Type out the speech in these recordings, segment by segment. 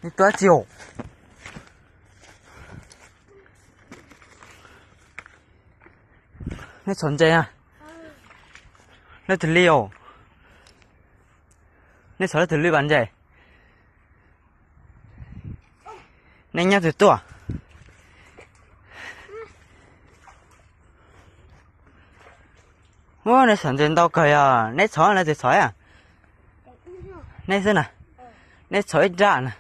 Đi tới chiều. Nó chuẩn chơi à? Nó thử liều. Nó sợ thử liều bắn chơi. Nó nhát từ tua. Ô, nó sẵn trên tao cười à. Nó xóa là từ xóa à? Nó xin à? Nó xóa ra nè.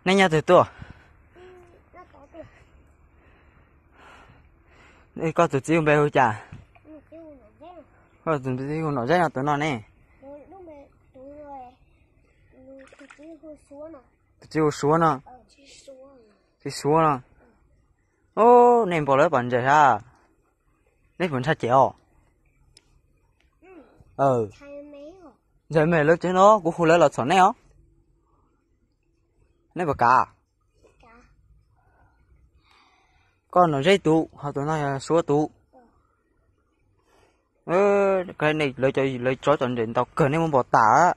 Nó nhát từ tua. Đây có tụi chiêu bê hôi chà. Có tụi chiêu nổi dây nào tụi nó nè. Tụi chiêu xuống nè. Thì xuống nè. Ô, nên bỏ lớp bẩn rồi ha. Nên vẫn sát chéo. Rồi mẹ lớp chứ nó, cũng không lấy lọt sổ này hả? Nên bỏ cả. Con nó dây tụ, họ tụi nó xúa tụ. Cái này lấy chó chọn đến tao cần nên muốn bỏ tả.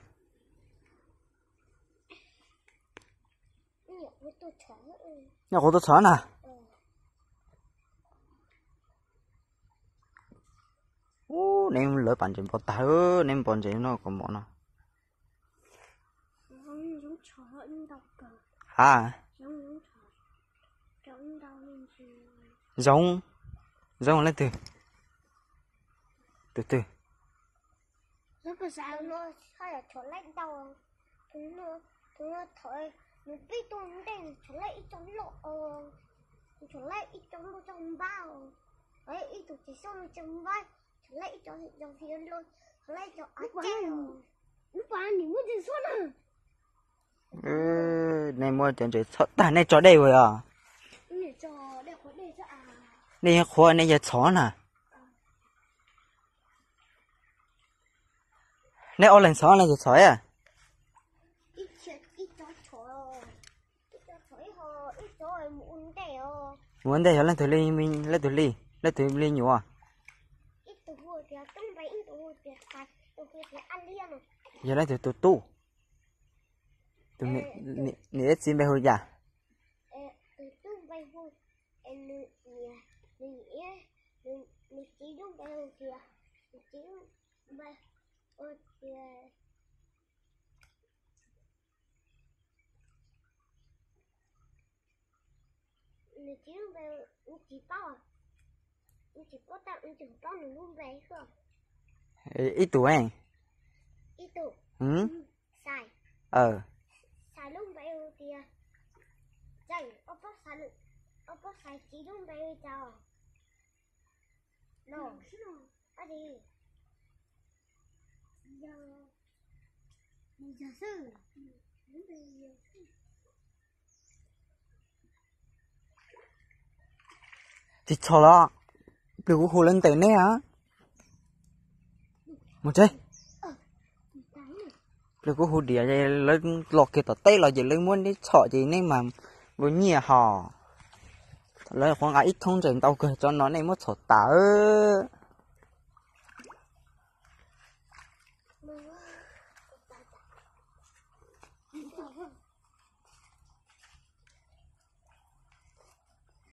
Nhà của tôi chó nè. Nem lỡ bạn chuyện bỏ tả nem bọn chuyện nó còn bọn nó. À. Giống lên từ nó có sao nó hay là chó lạnh đâu nó thổi nó biết tôi đen chó lạnh ít trong lộ chó lạnh ít trong bao ấy ít tụi chỉ xong trong vai chó lạnh trong phía luôn chó lạnh cho áo treo lúc bạn thì muốn gì xuống à này mua chuyện ta này chó đây rồi à này chó đây có đây cho à này khoa này giờ chó nè này ô lần chó này giờ chó à ít chó muốn đây lên thử ly mình lên thử ly nhiều à ít từ hồi thì trong vậy ít từ hồi thì phải từ hồi thì ăn đi mà giờ lên thử tu từ nè xin bây giờ từ tu bây hồi em mình chỉ đúng bây giờ kìa mình chỉ bây ôi kìa mình chỉ đúng bây mình chỉ bao mình chỉ có tao mình chỉ bao mình luôn về không ít tuổi anh ít tuổi xài xài luôn về kìa dạy ông bác xài chỉ đúng về chào no ở đi giờ sư thì cho lo đừng có hồ lên tên này hả một chơi đừng có hồ địa vậy lên lọt kia tao tây là gì lên muốn đi chọ gì nên mà với nhẹ hò lấy khoảng ít thông trình tao cười cho nó này mất sổ tả